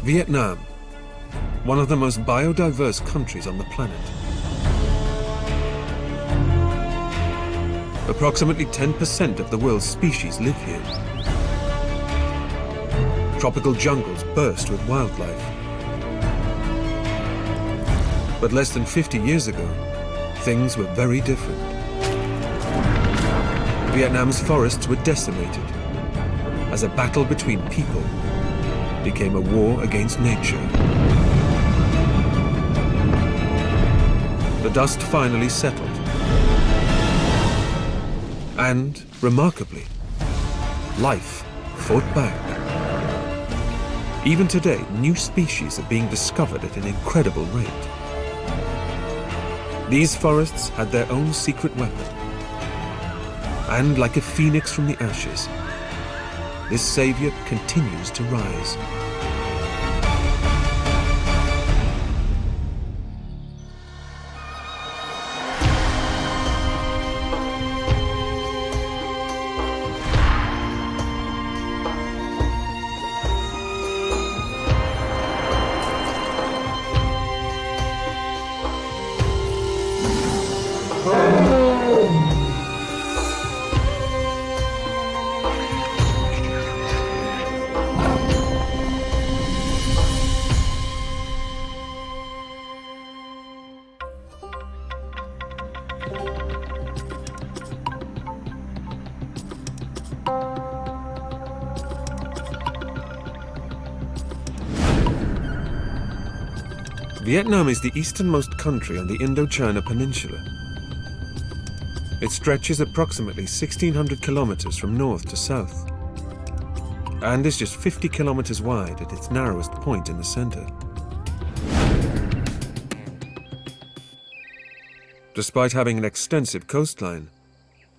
Vietnam, one of the most biodiverse countries on the planet. Approximately 10% of the world's species live here. Tropical jungles burst with wildlife. But less than 50 years ago, things were very different. Vietnam's forests were decimated as a battle between people became a war against nature. The dust finally settled. And, remarkably, life fought back. Even today, new species are being discovered at an incredible rate. These forests had their own secret weapon. And like a phoenix from the ashes, this savior continues to rise. Vietnam is the easternmost country on the Indochina Peninsula. It stretches approximately 1,600 kilometers from north to south, and is just 50 kilometers wide at its narrowest point in the center. Despite having an extensive coastline,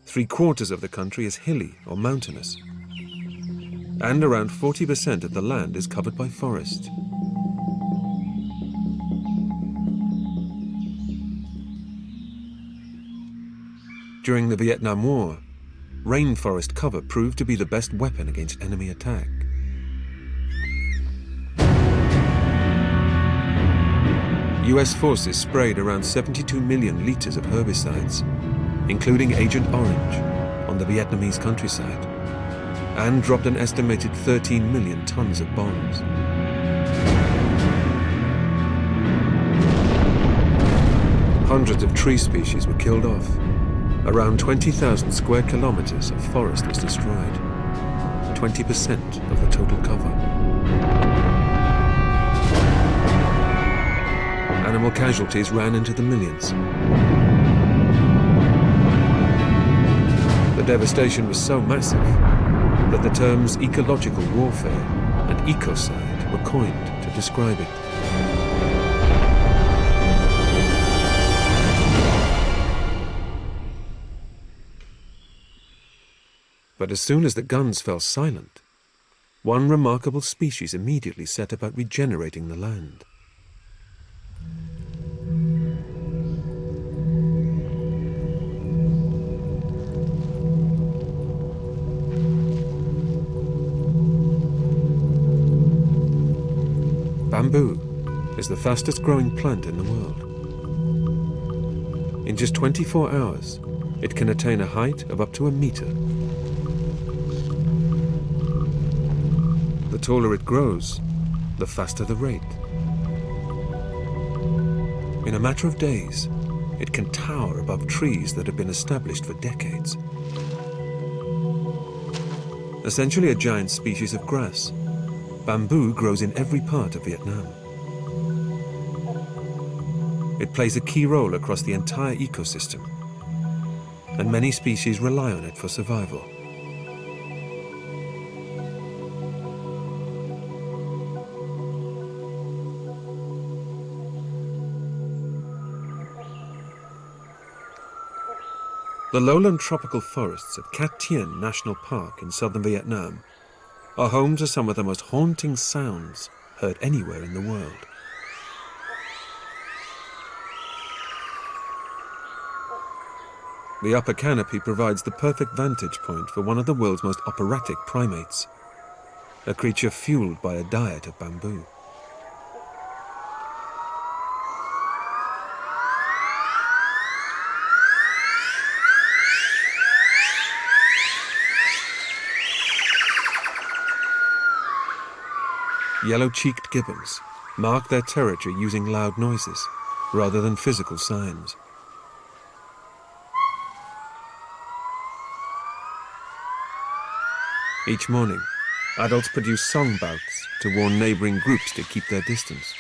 3/4 of the country is hilly or mountainous, and around 40% of the land is covered by forest. During the Vietnam War, rainforest cover proved to be the best weapon against enemy attack. US forces sprayed around 72 million liters of herbicides, including Agent Orange, on the Vietnamese countryside, and dropped an estimated 13 million tons of bombs. Hundreds of tree species were killed off. Around 20,000 square kilometers of forest was destroyed, 20% of the total cover. Animal casualties ran into the millions. The devastation was so massive that the terms ecological warfare and ecocide were coined to describe it. But as soon as the guns fell silent, one remarkable species immediately set about regenerating the land. Bamboo is the fastest growing plant in the world. In just 24 hours, it can attain a height of up to 1 meter. The taller it grows, the faster the rate. In a matter of days, it can tower above trees that have been established for decades. Essentially a giant species of grass, bamboo grows in every part of Vietnam. It plays a key role across the entire ecosystem, and many species rely on it for survival. The lowland tropical forests of Cat Tien National Park in southern Vietnam are home to some of the most haunting sounds heard anywhere in the world. The upper canopy provides the perfect vantage point for one of the world's most operatic primates, a creature fueled by a diet of bamboo. Yellow-cheeked gibbons mark their territory using loud noises rather than physical signs. Each morning, adults produce song bouts to warn neighboring groups to keep their distance.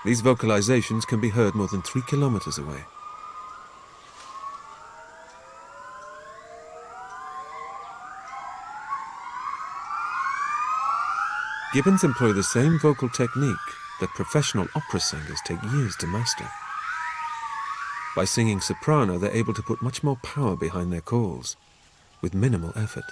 These vocalizations can be heard more than 3 kilometers away. Gibbons employ the same vocal technique that professional opera singers take years to master. By singing soprano, they're able to put much more power behind their calls, with minimal effort.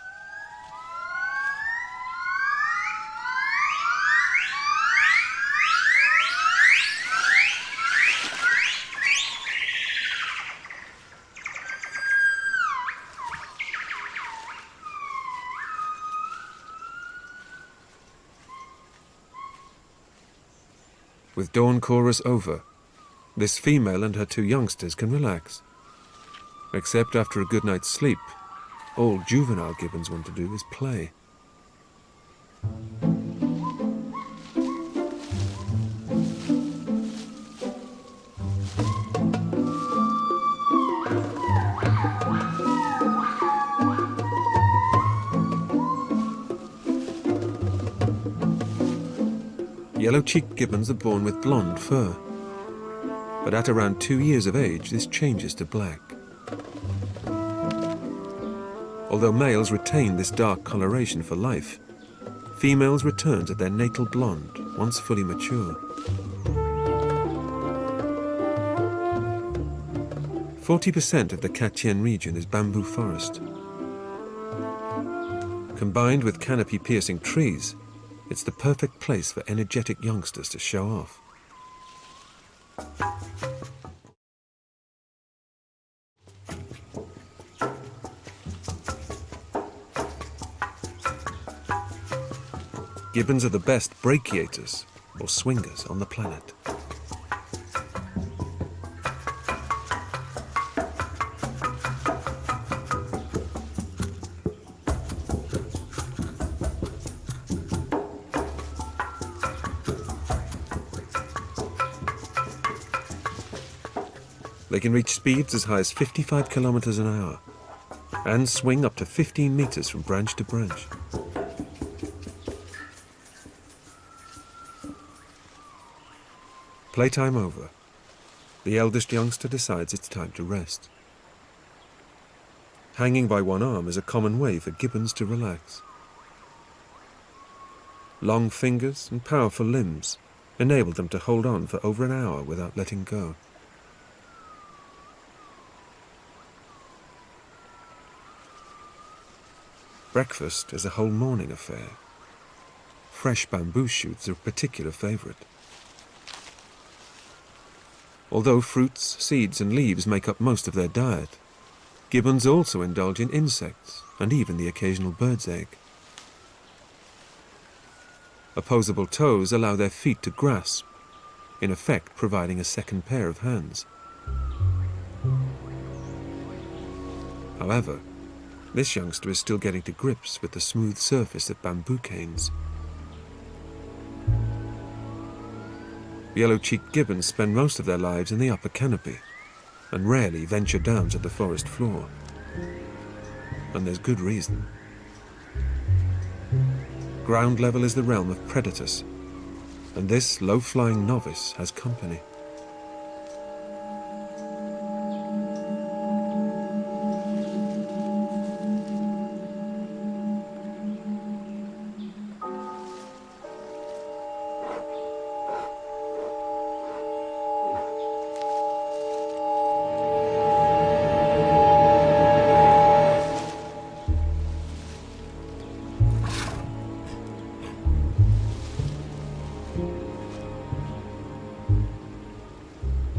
With dawn chorus over, this female and her 2 youngsters can relax. Except after a good night's sleep, all juvenile gibbons want to do is play. Yellow-cheeked gibbons are born with blonde fur, but at around 2 years of age, this changes to black. Although males retain this dark coloration for life, females return to their natal blonde once fully mature. 40% of the Katian region is bamboo forest. Combined with canopy-piercing trees, it's the perfect place for energetic youngsters to show off. Gibbons are the best brachiators, or swingers, on the planet. They can reach speeds as high as 55 kilometers an hour and swing up to 15 meters from branch to branch. Playtime over, the eldest youngster decides it's time to rest. Hanging by one arm is a common way for gibbons to relax. Long fingers and powerful limbs enable them to hold on for over an hour without letting go. Breakfast is a whole morning affair. Fresh bamboo shoots are a particular favorite. Although fruits, seeds and leaves make up most of their diet, gibbons also indulge in insects and even the occasional bird's egg. Opposable toes allow their feet to grasp, in effect providing a second pair of hands. However, this youngster is still getting to grips with the smooth surface of bamboo canes. Yellow-cheeked gibbons spend most of their lives in the upper canopy and rarely venture down to the forest floor. And there's good reason. Ground level is the realm of predators, and this low-flying novice has company.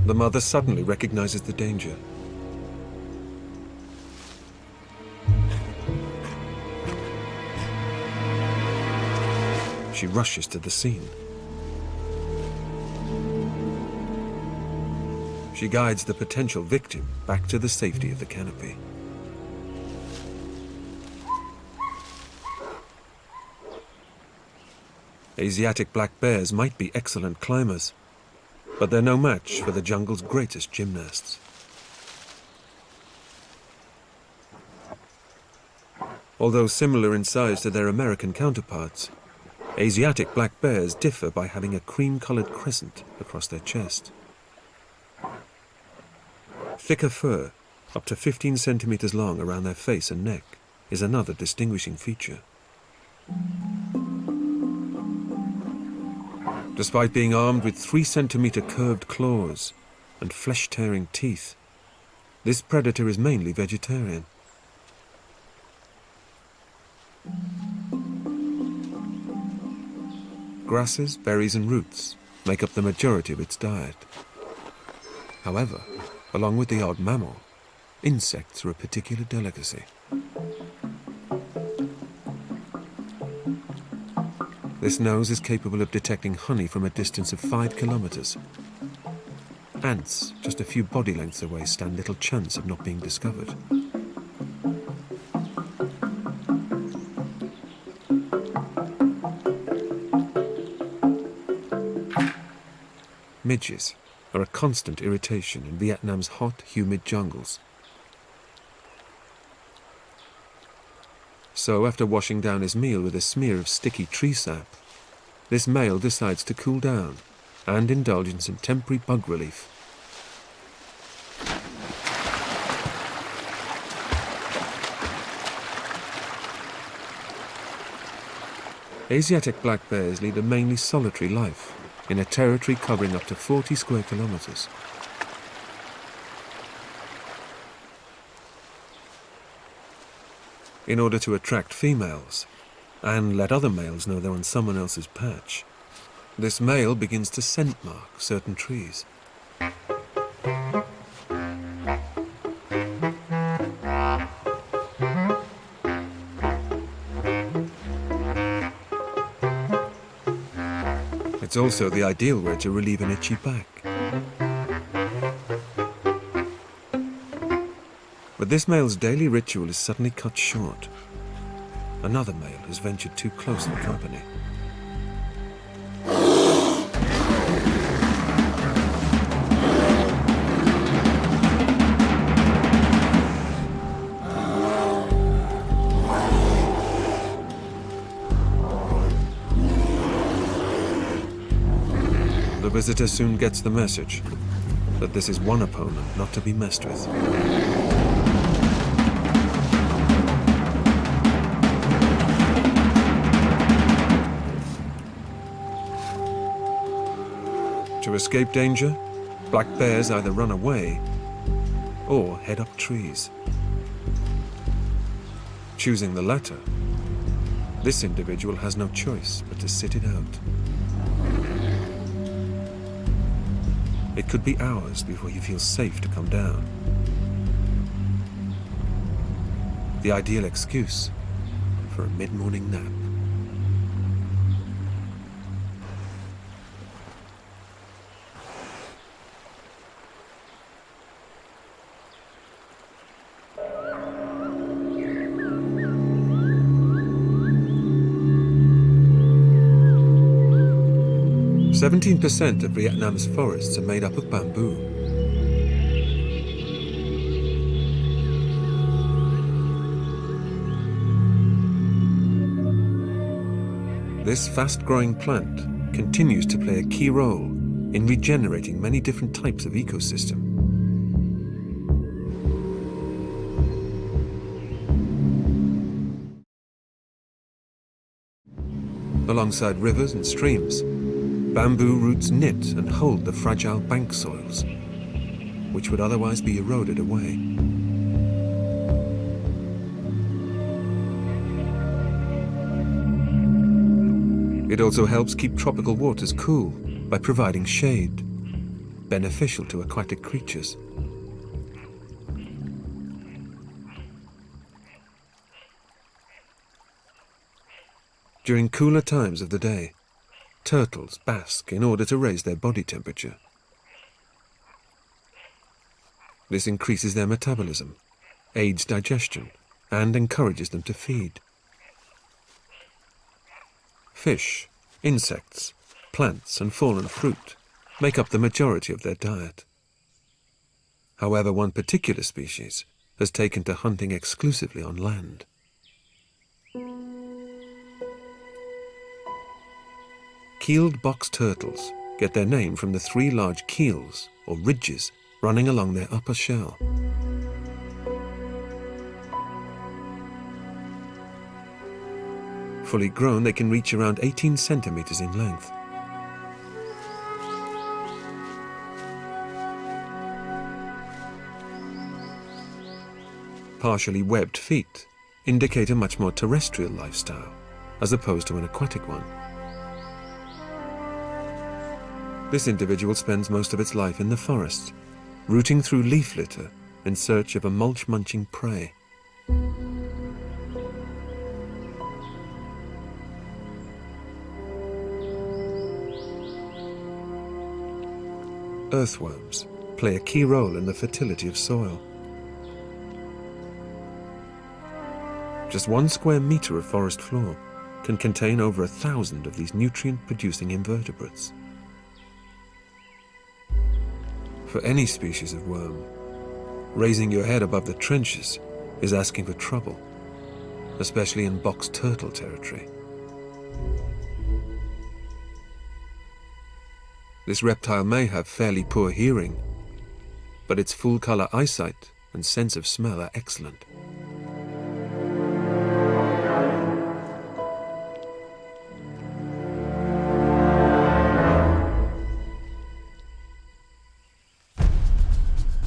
The mother suddenly recognizes the danger. She rushes to the scene. She guides the potential victim back to the safety of the canopy. Asiatic black bears might be excellent climbers, but they're no match for the jungle's greatest gymnasts. Although similar in size to their American counterparts, Asiatic black bears differ by having a cream-colored crescent across their chest. Thicker fur, up to 15 centimeters long around their face and neck, is another distinguishing feature. Despite being armed with 3-centimeter curved claws and flesh-tearing teeth, this predator is mainly vegetarian. Grasses, berries and roots make up the majority of its diet. However, along with the odd mammal, insects are a particular delicacy. This nose is capable of detecting honey from a distance of 5 kilometers. Ants, just a few body lengths away, stand little chance of not being discovered. Midges are a constant irritation in Vietnam's hot, humid jungles. So, after washing down his meal with a smear of sticky tree sap, this male decides to cool down and indulge in some temporary bug relief. Asiatic black bears lead a mainly solitary life in a territory covering up to 40 square kilometers. In order to attract females and let other males know they're on someone else's patch, this male begins to scent mark certain trees. It's also the ideal way to relieve an itchy back. But this male's daily ritual is suddenly cut short. Another male has ventured too close for company. The visitor soon gets the message that this is one opponent not to be messed with. To escape danger, black bears either run away or head up trees. Choosing the latter, this individual has no choice but to sit it out. It could be hours before he feels safe to come down. The ideal excuse for a mid-morning nap. Seventeen 17% of Vietnam's forests are made up of bamboo. This fast-growing plant continues to play a key role in regenerating many different types of ecosystem. Alongside rivers and streams, bamboo roots knit and hold the fragile bank soils, which would otherwise be eroded away. It also helps keep tropical waters cool by providing shade, beneficial to aquatic creatures. During cooler times of the day, turtles bask in order to raise their body temperature. This increases their metabolism, aids digestion, and encourages them to feed. Fish Insects, plants and fallen fruit make up the majority of their diet. However, one particular species has taken to hunting exclusively on land. Keeled box turtles get their name from the 3 large keels, or ridges, running along their upper shell. Fully grown, they can reach around 18 centimeters in length. Partially webbed feet indicate a much more terrestrial lifestyle, as opposed to an aquatic one. This individual spends most of its life in the forest, rooting through leaf litter in search of a mulch-munching prey. Earthworms play a key role in the fertility of soil. Just 1 square meter of forest floor can contain over 1,000 of these nutrient-producing invertebrates. For any species of worm, raising your head above the trenches is asking for trouble, especially in box turtle territory. This reptile may have fairly poor hearing, but its full-color eyesight and sense of smell are excellent.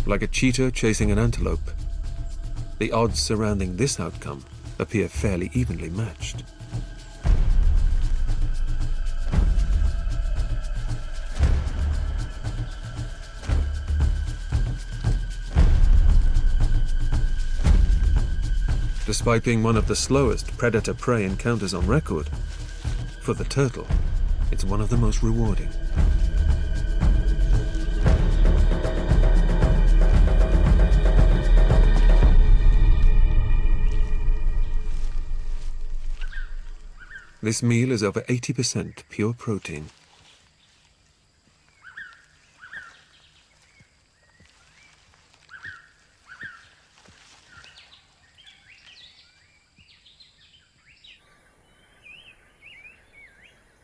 Like a cheetah chasing an antelope, the odds surrounding this outcome appear fairly evenly matched. Despite being one of the slowest predator-prey encounters on record, for the turtle, it's one of the most rewarding. This meal is over 80% pure protein.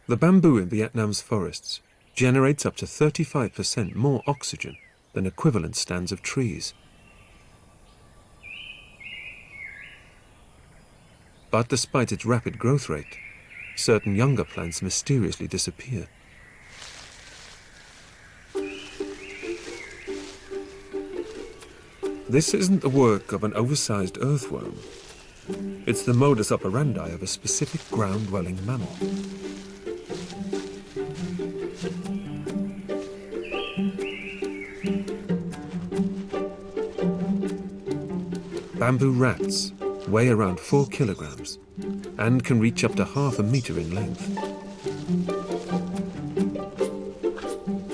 The bamboo in Vietnam's forests generates up to 35% more oxygen than equivalent stands of trees. But despite its rapid growth rate, certain younger plants mysteriously disappear. This isn't the work of an oversized earthworm. It's the modus operandi of a specific ground-dwelling mammal. Bamboo rats weigh around 4 kilograms and can reach up to half a meter in length.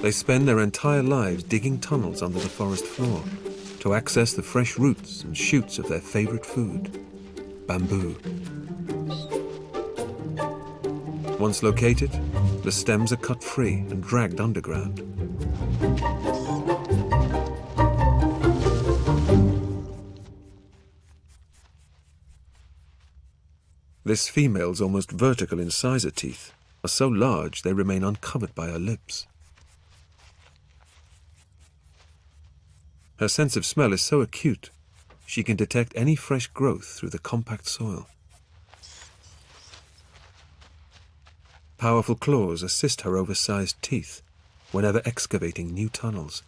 They spend their entire lives digging tunnels under the forest floor to access the fresh roots and shoots of their favorite food, bamboo. Once located, the stems are cut free and dragged underground. This female's almost vertical incisor teeth are so large they remain uncovered by her lips. Her sense of smell is so acute, she can detect any fresh growth through the compact soil. Powerful claws assist her oversized teeth whenever excavating new tunnels.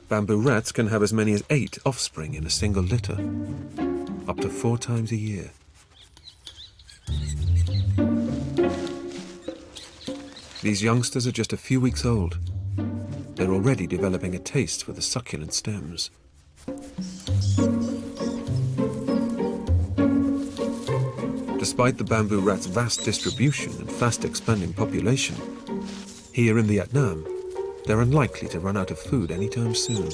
Bamboo rats can have as many as 8 offspring in a single litter, up to 4 times a year. These youngsters are just a few weeks old. They're already developing a taste for the succulent stems. Despite the bamboo rat's vast distribution and fast expanding population, here in Vietnam, they're unlikely to run out of food anytime soon.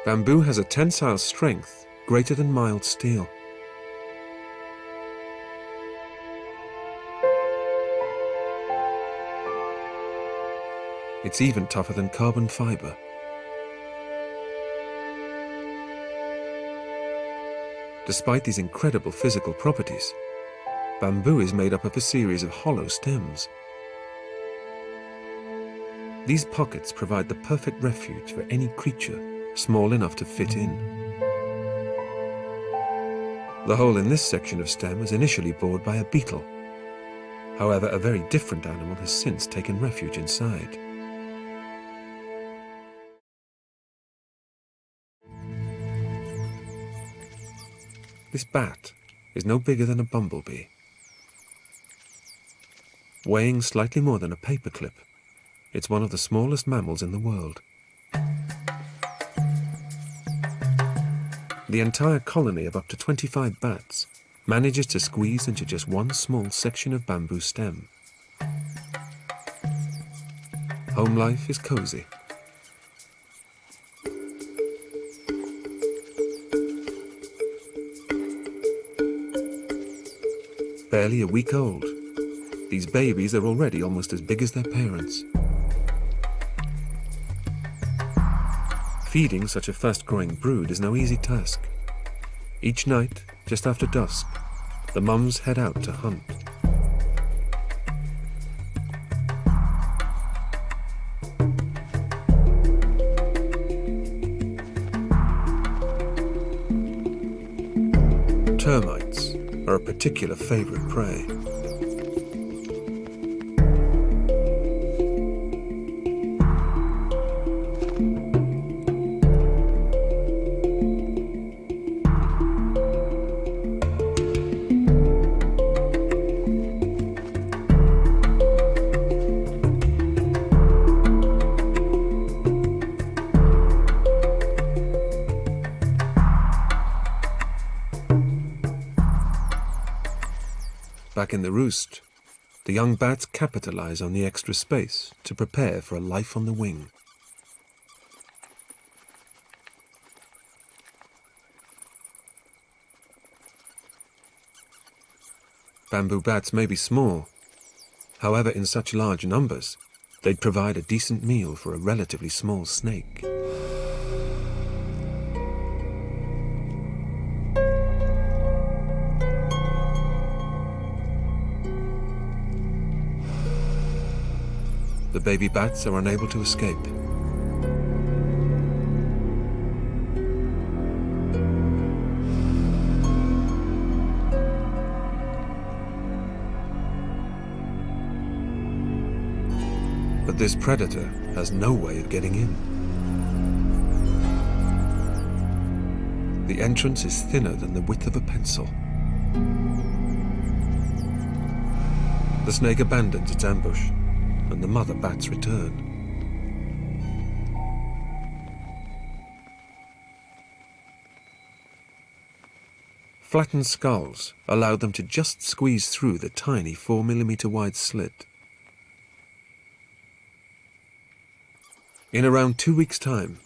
Bamboo has a tensile strength greater than mild steel. It's even tougher than carbon fiber. Despite these incredible physical properties, bamboo is made up of a series of hollow stems. These pockets provide the perfect refuge for any creature small enough to fit in. The hole in this section of stem was initially bored by a beetle. However, a very different animal has since taken refuge inside. This bat is no bigger than a bumblebee. Weighing slightly more than a paperclip, it's one of the smallest mammals in the world. The entire colony of up to 25 bats manages to squeeze into just one small section of bamboo stem. Home life is cozy. Barely a week old, these babies are already almost as big as their parents. Feeding such a fast-growing brood is no easy task. Each night, just after dusk, the mums head out to hunt. Termites are a particular favorite prey. Back in the roost, the young bats capitalize on the extra space to prepare for a life on the wing. Bamboo bats may be small. However, in such large numbers, they'd provide a decent meal for a relatively small snake. The baby bats are unable to escape. But this predator has no way of getting in. The entrance is thinner than the width of a pencil. The snake abandons its ambush, and the mother bats return. Flattened skulls allow them to just squeeze through the tiny 4mm wide slit. In around 2 weeks' time,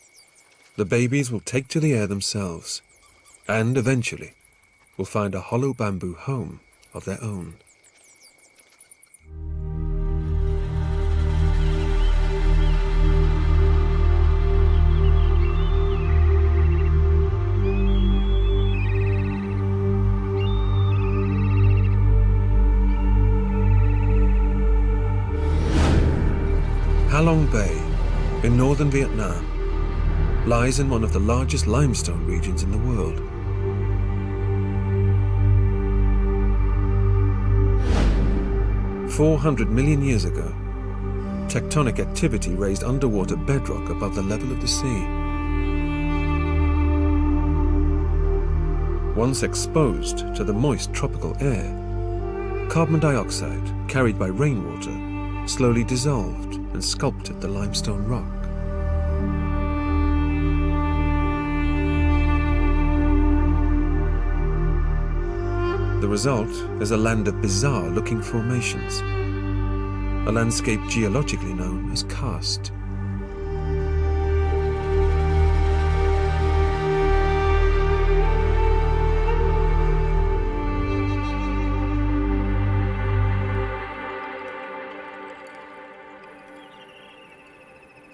the babies will take to the air themselves, and eventually will find a hollow bamboo home of their own. Halong Bay, in northern Vietnam, lies in one of the largest limestone regions in the world. "400 million years ago, tectonic activity raised underwater bedrock above the level of the sea. Once exposed to the moist tropical air, carbon dioxide carried by rainwater slowly dissolved and sculpted the limestone rock. The result is a land of bizarre-looking formations, a landscape geologically known as karst.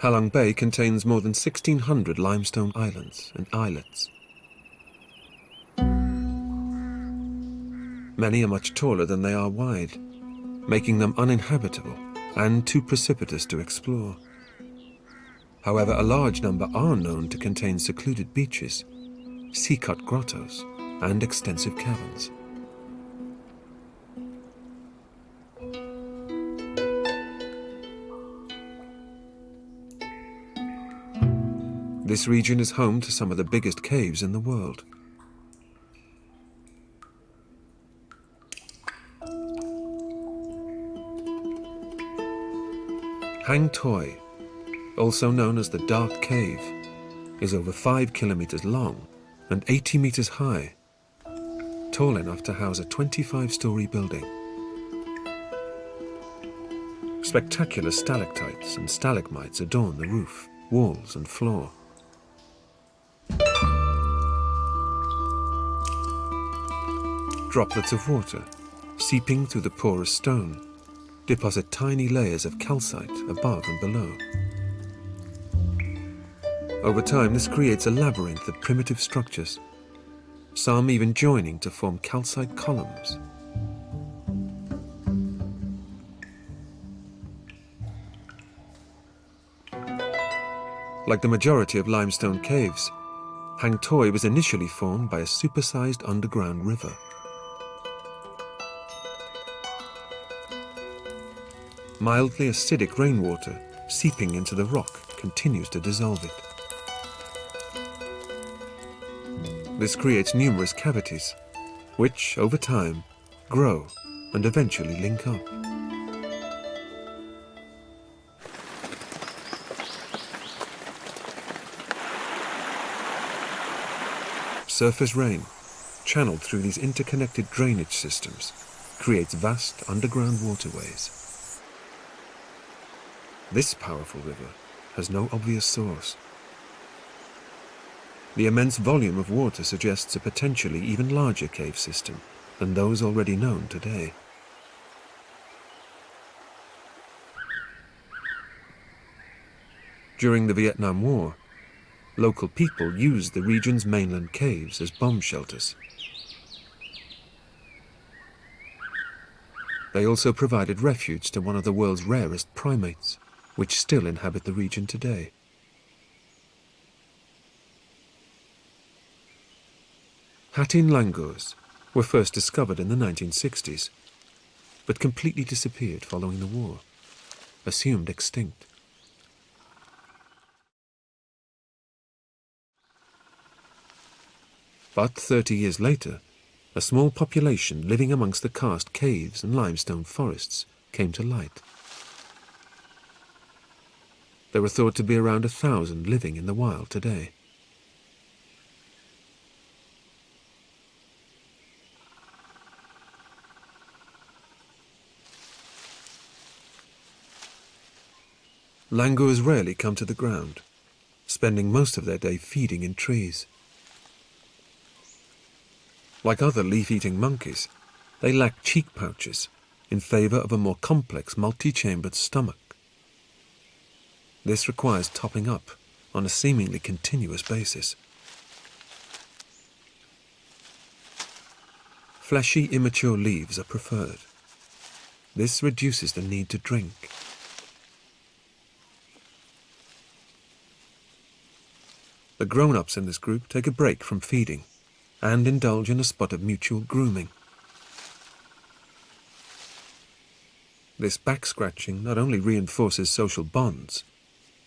Halong Bay contains more than 1,600 limestone islands and islets. Many are much taller than they are wide, making them uninhabitable and too precipitous to explore. However, a large number are known to contain secluded beaches, sea-cut grottos, and extensive caverns. This region is home to some of the biggest caves in the world. Hang Toi, also known as the Dark Cave, is over 5 kilometers long and 80 meters high, tall enough to house a 25-story building. Spectacular stalactites and stalagmites adorn the roof, walls, and floor. Droplets of water, seeping through the porous stone, deposit tiny layers of calcite above and below. Over time, this creates a labyrinth of primitive structures, some even joining to form calcite columns. Like the majority of limestone caves, Hang Toi was initially formed by a supersized underground river. Mildly acidic rainwater seeping into the rock continues to dissolve it. This creates numerous cavities, which, over time, grow and eventually link up. Surface rain, channeled through these interconnected drainage systems, creates vast underground waterways. This powerful river has no obvious source. The immense volume of water suggests a potentially even larger cave system than those already known today. During the Vietnam War, local people used the region's mainland caves as bomb shelters. They also provided refuge to one of the world's rarest primates, which still inhabit the region today. Hatin langurs were first discovered in the 1960s, but completely disappeared following the war, assumed extinct. But 30 years later, a small population living amongst the karst caves and limestone forests came to light. There were thought to be around 1,000 living in the wild today. Langurs rarely come to the ground, spending most of their day feeding in trees. Like other leaf-eating monkeys, they lack cheek pouches in favor of a more complex multi-chambered stomach. This requires topping up on a seemingly continuous basis. Fleshy, immature leaves are preferred. This reduces the need to drink. The grown-ups in this group take a break from feeding and indulge in a spot of mutual grooming. This back-scratching not only reinforces social bonds,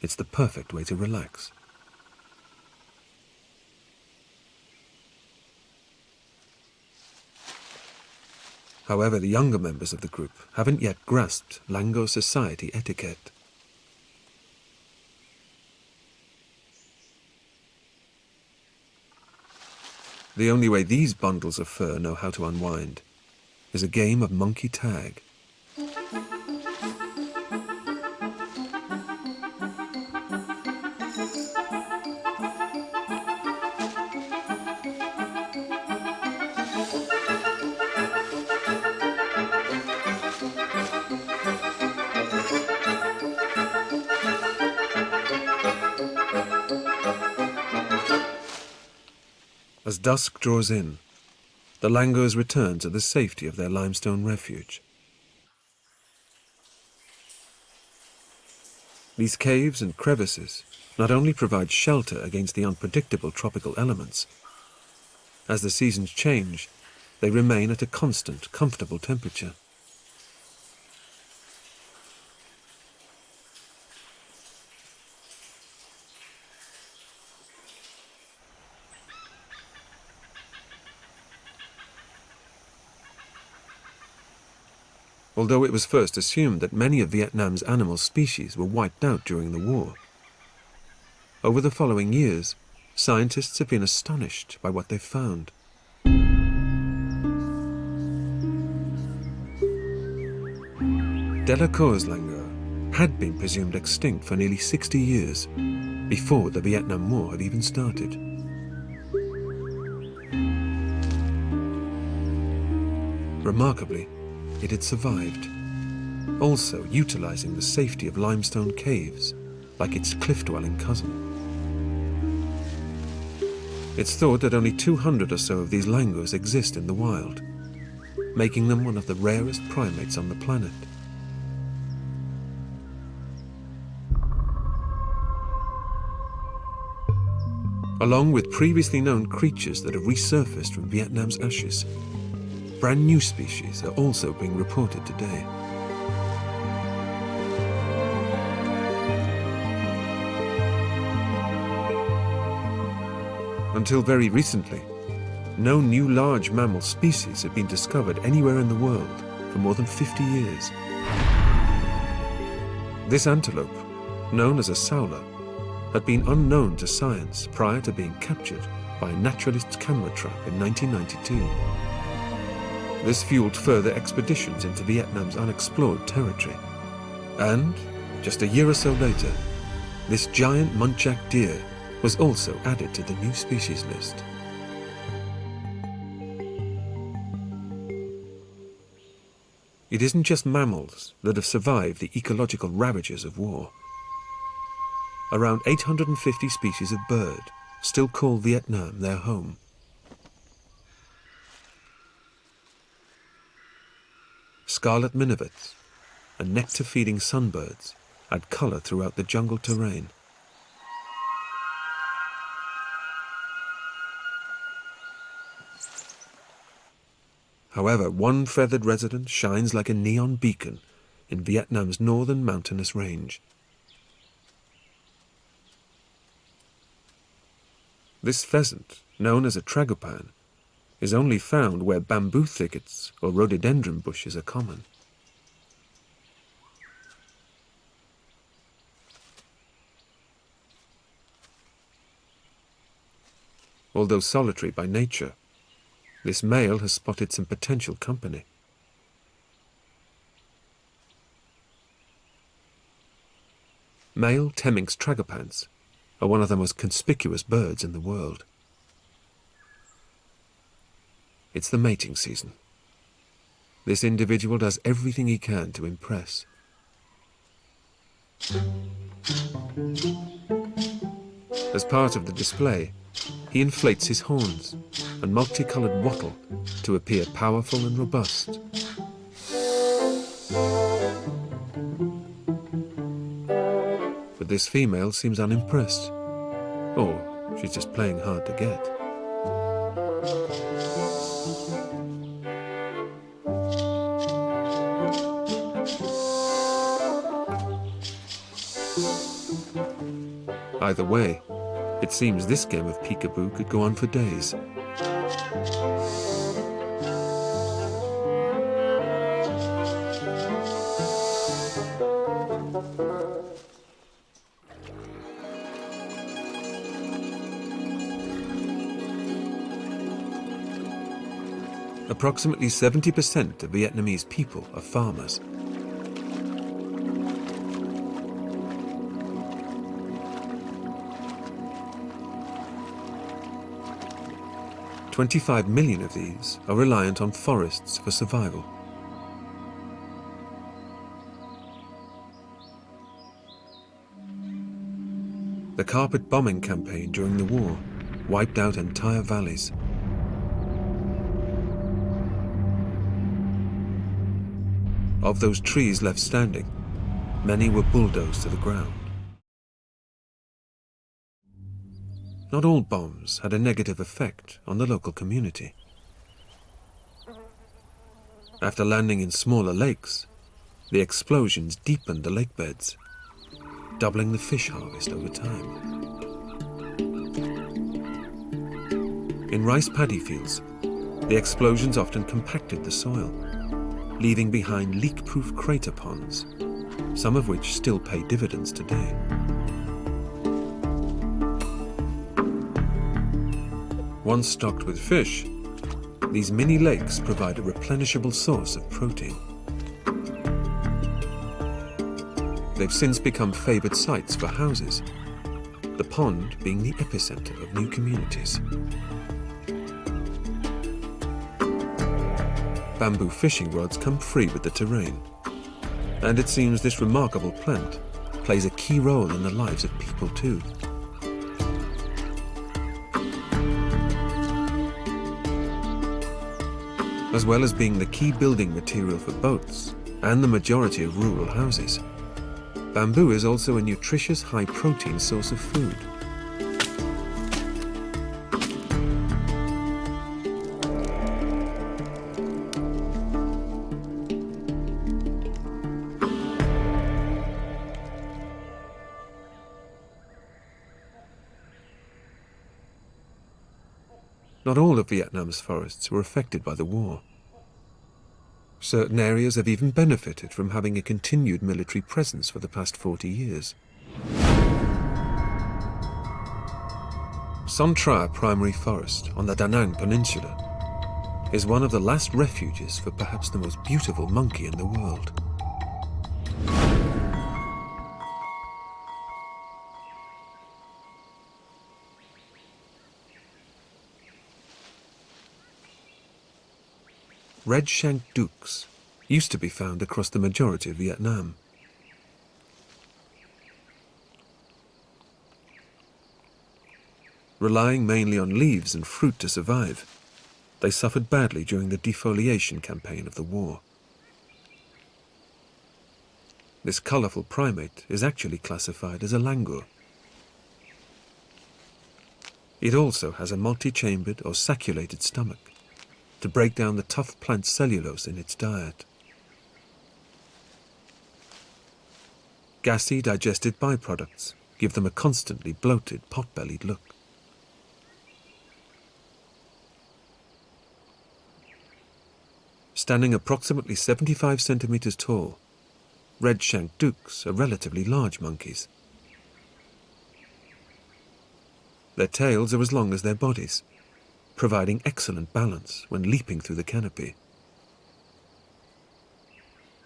it's the perfect way to relax. However, the younger members of the group haven't yet grasped Langur society etiquette. The only way these bundles of fur know how to unwind is a game of monkey tag. As dusk draws in, the langurs return to the safety of their limestone refuge. These caves and crevices not only provide shelter against the unpredictable tropical elements. As the seasons change, they remain at a constant, comfortable temperature. Although it was first assumed that many of Vietnam's animal species were wiped out during the war, over the following years, scientists have been astonished by what they've found. Delacour's langur had been presumed extinct for nearly 60 years, before the Vietnam War had even started. Remarkably, it had survived, also utilizing the safety of limestone caves, like its cliff-dwelling cousin. It's thought that only 200 or so of these langurs exist in the wild, making them one of the rarest primates on the planet. Along with previously known creatures that have resurfaced from Vietnam's ashes, brand new species are also being reported today. Until very recently, no new large mammal species had been discovered anywhere in the world for more than 50 years. This antelope, known as a sowler, had been unknown to science prior to being captured by a naturalist's camera trap in 1992. This fueled further expeditions into Vietnam's unexplored territory. And, just a year or so later, this giant muntjac deer was also added to the new species list. It isn't just mammals that have survived the ecological ravages of war. Around 850 species of bird still call Vietnam their home. Scarlet minivets and nectar-feeding sunbirds add color throughout the jungle terrain. However, one feathered resident shines like a neon beacon in Vietnam's northern mountainous range. This pheasant, known as a tragopan, is only found where bamboo thickets or rhododendron bushes are common. Although solitary by nature, this male has spotted some potential company. Male Temminck's tragopans are one of the most conspicuous birds in the world. It's the mating season. This individual does everything he can to impress. As part of the display, he inflates his horns and multicolored wattle to appear powerful and robust. But this female seems unimpressed. Or she's just playing hard to get. Either way, it seems this game of peekaboo could go on for days. Approximately 70% of Vietnamese people are farmers. $25 million of these are reliant on forests for survival. The carpet bombing campaign during the war wiped out entire valleys. Of those trees left standing, many were bulldozed to the ground. Not all bombs had a negative effect on the local community. After landing in smaller lakes, the explosions deepened the lake beds, doubling the fish harvest over time. In rice paddy fields, the explosions often compacted the soil, leaving behind leak-proof crater ponds, some of which still pay dividends today. Once stocked with fish, these mini lakes provide a replenishable source of protein. They've since become favored sites for houses, the pond being the epicenter of new communities. Bamboo fishing rods come free with the terrain, and it seems this remarkable plant plays a key role in the lives of people too. As well as being the key building material for boats and the majority of rural houses, bamboo is also a nutritious, high-protein source of food. Not all of Vietnam's forests were affected by the war. Certain areas have even benefited from having a continued military presence for the past 40 years. Son Tra Primary Forest on the Da Nang Peninsula is one of the last refuges for perhaps the most beautiful monkey in the world. Red-shanked doucs used to be found across the majority of Vietnam. Relying mainly on leaves and fruit to survive, they suffered badly during the defoliation campaign of the war. This colorful primate is actually classified as a langur. It also has a multi-chambered or sacculated stomach to break down the tough plant cellulose in its diet. Gassy digested byproducts give them a constantly bloated, pot-bellied look. Standing approximately 75 centimeters tall, red-shanked doucs are relatively large monkeys. Their tails are as long as their bodies, providing excellent balance when leaping through the canopy.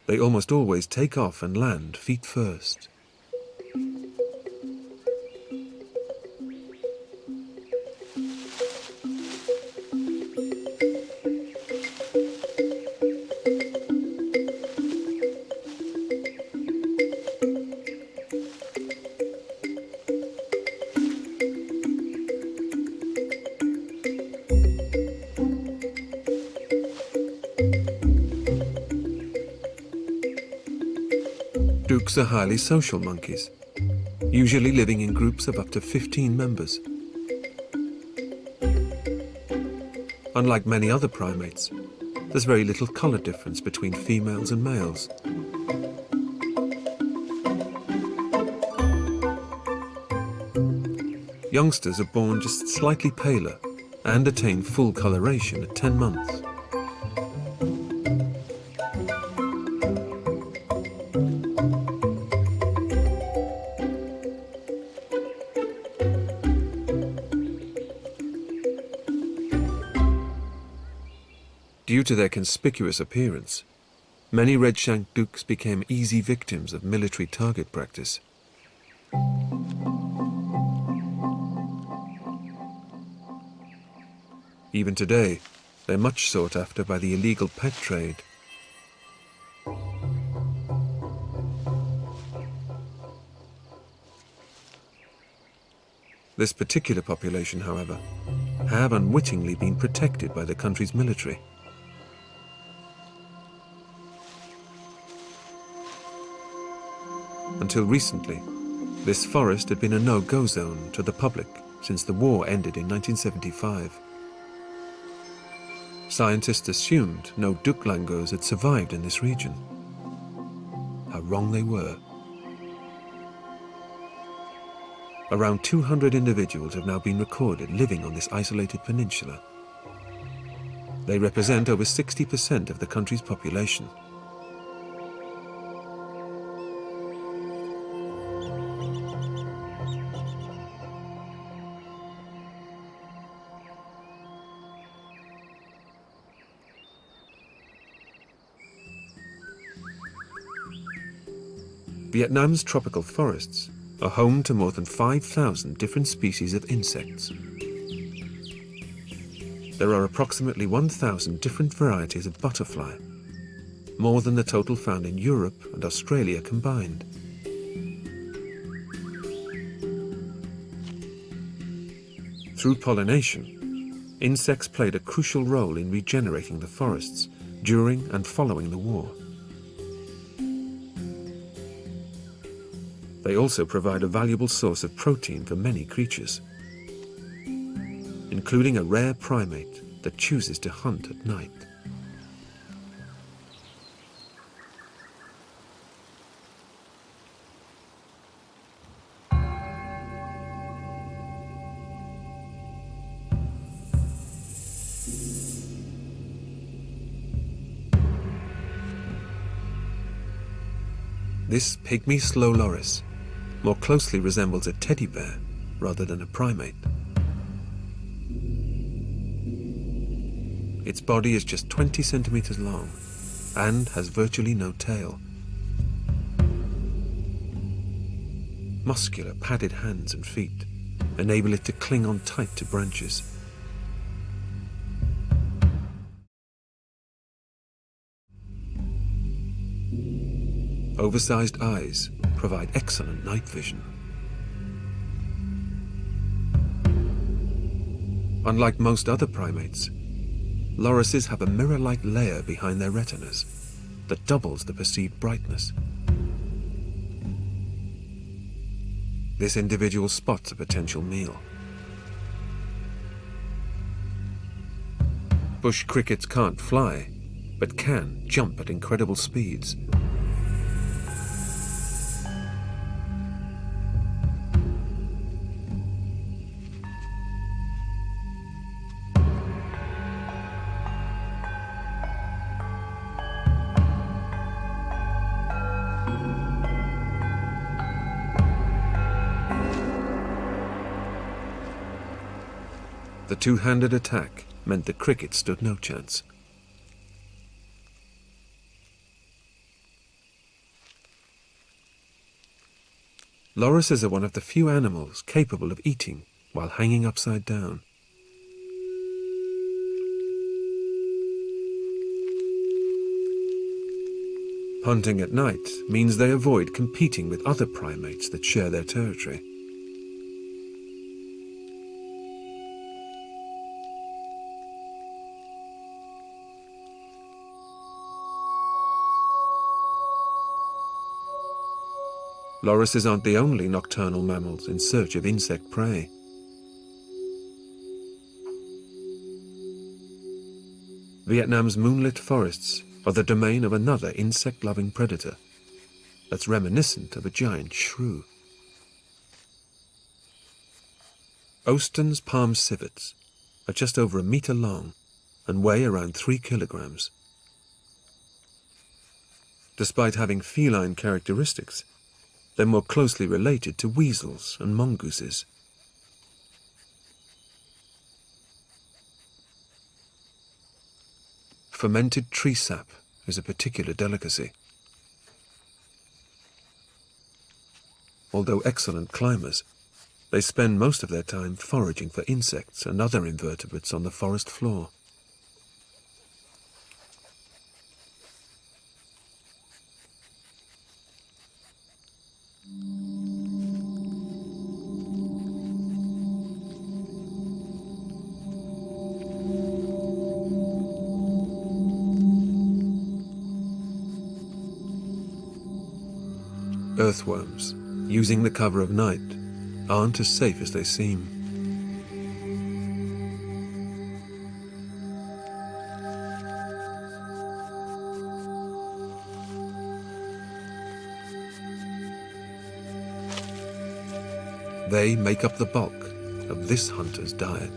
They almost always take off and land feet first. Doucs are highly social monkeys, usually living in groups of up to 15 members. Unlike many other primates, there's very little color difference between females and males. Youngsters are born just slightly paler and attain full coloration at 10 months. Due to their conspicuous appearance, many red-shanked doucs became easy victims of military target practice. Even today, they're much sought after by the illegal pet trade. This particular population, however, have unwittingly been protected by the country's military. Until recently, this forest had been a no-go zone to the public since the war ended in 1975. Scientists assumed no douc langurs had survived in this region. How wrong they were. Around 200 individuals have now been recorded living on this isolated peninsula. They represent over 60% of the country's population. Vietnam's tropical forests are home to more than 5,000 different species of insects. There are approximately 1,000 different varieties of butterfly, more than the total found in Europe and Australia combined. Through pollination, insects played a crucial role in regenerating the forests during and following the war. They also provide a valuable source of protein for many creatures, including a rare primate that chooses to hunt at night. This pygmy slow loris more closely resembles a teddy bear rather than a primate. Its body is just 20 centimeters long and has virtually no tail. Muscular, padded hands and feet enable it to cling on tight to branches. Oversized eyes provide excellent night vision. Unlike most other primates, lorises have a mirror-like layer behind their retinas that doubles the perceived brightness. This individual spots a potential meal. Bush crickets can't fly, but can jump at incredible speeds. The two-handed attack meant the cricket stood no chance. Lorises are one of the few animals capable of eating while hanging upside down. Hunting at night means they avoid competing with other primates that share their territory. Lorises aren't the only nocturnal mammals in search of insect prey. Vietnam's moonlit forests are the domain of another insect-loving predator that's reminiscent of a giant shrew. Austin's palm civets are just over 1 meter long and weigh around 3 kilograms. Despite having feline characteristics, they're more closely related to weasels and mongooses. Fermented tree sap is a particular delicacy. Although excellent climbers, they spend most of their time foraging for insects and other invertebrates on the forest floor. Earthworms, using the cover of night, aren't as safe as they seem. They make up the bulk of this hunter's diet.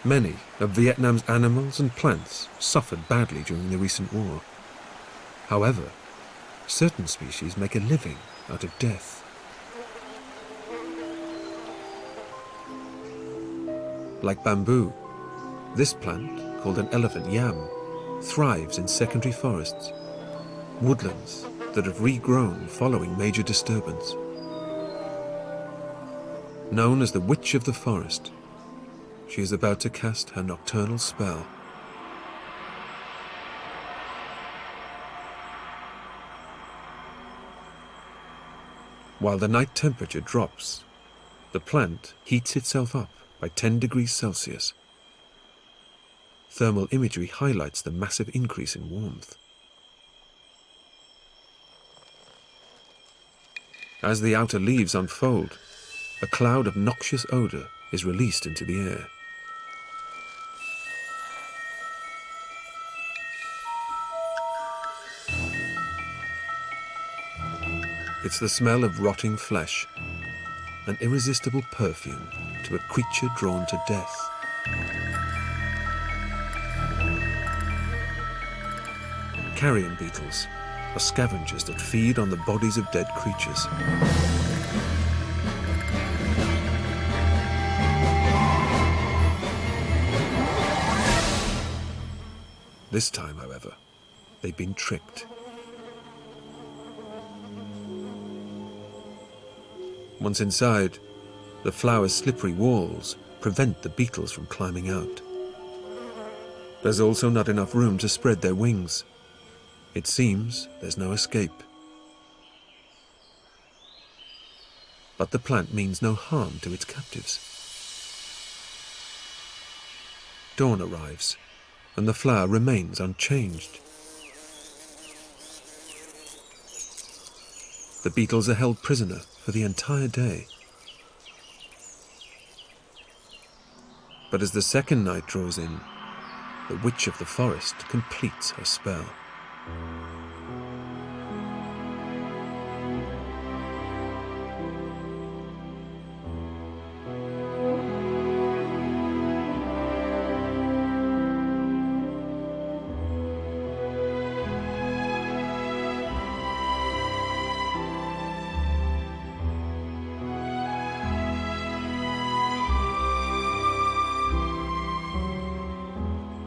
Many of Vietnam's animals and plants suffered badly during the recent war. However, certain species make a living out of death. Like bamboo, this plant, called an elephant yam, thrives in secondary forests, woodlands that have regrown following major disturbance. Known as the Witch of the Forest, she is about to cast her nocturnal spell. While the night temperature drops, the plant heats itself up by 10 degrees Celsius. Thermal imagery highlights the massive increase in warmth. As the outer leaves unfold, a cloud of noxious odor is released into the air. It's the smell of rotting flesh, an irresistible perfume to a creature drawn to death. Carrion beetles are scavengers that feed on the bodies of dead creatures. This time, however, they've been tricked. Once inside, the flower's slippery walls prevent the beetles from climbing out. There's also not enough room to spread their wings. It seems there's no escape. But the plant means no harm to its captives. Dawn arrives, and the flower remains unchanged. The beetles are held prisoner for the entire day. But as the second night draws in, the Witch of the Forest completes her spell.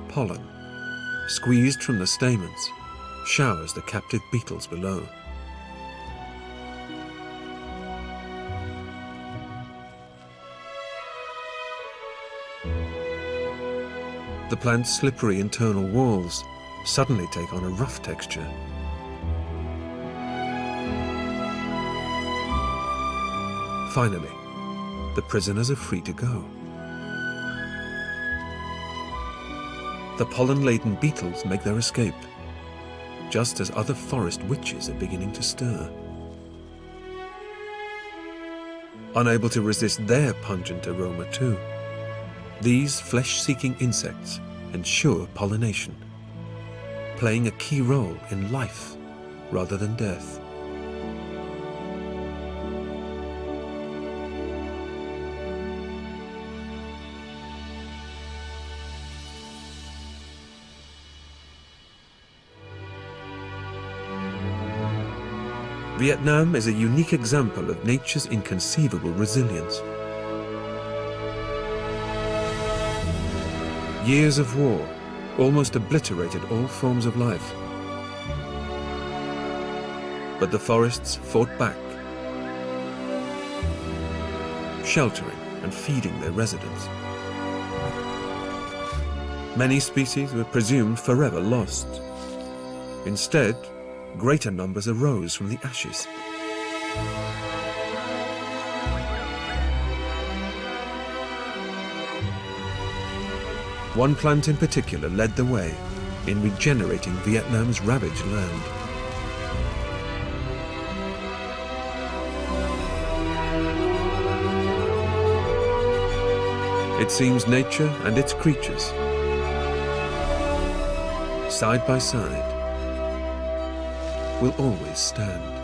Pollen, squeezed from the stamens, showers the captive beetles below. The plant's slippery internal walls suddenly take on a rough texture. Finally, the prisoners are free to go. The pollen-laden beetles make their escape, just as other forest witches are beginning to stir. Unable to resist their pungent aroma too, these flesh-seeking insects ensure pollination, playing a key role in life rather than death. Vietnam is a unique example of nature's inconceivable resilience. Years of war almost obliterated all forms of life. But the forests fought back, sheltering and feeding their residents. Many species were presumed forever lost. Instead, greater numbers arose from the ashes. One plant in particular led the way in regenerating Vietnam's ravaged land. It seems nature and its creatures, side by side, will always stand.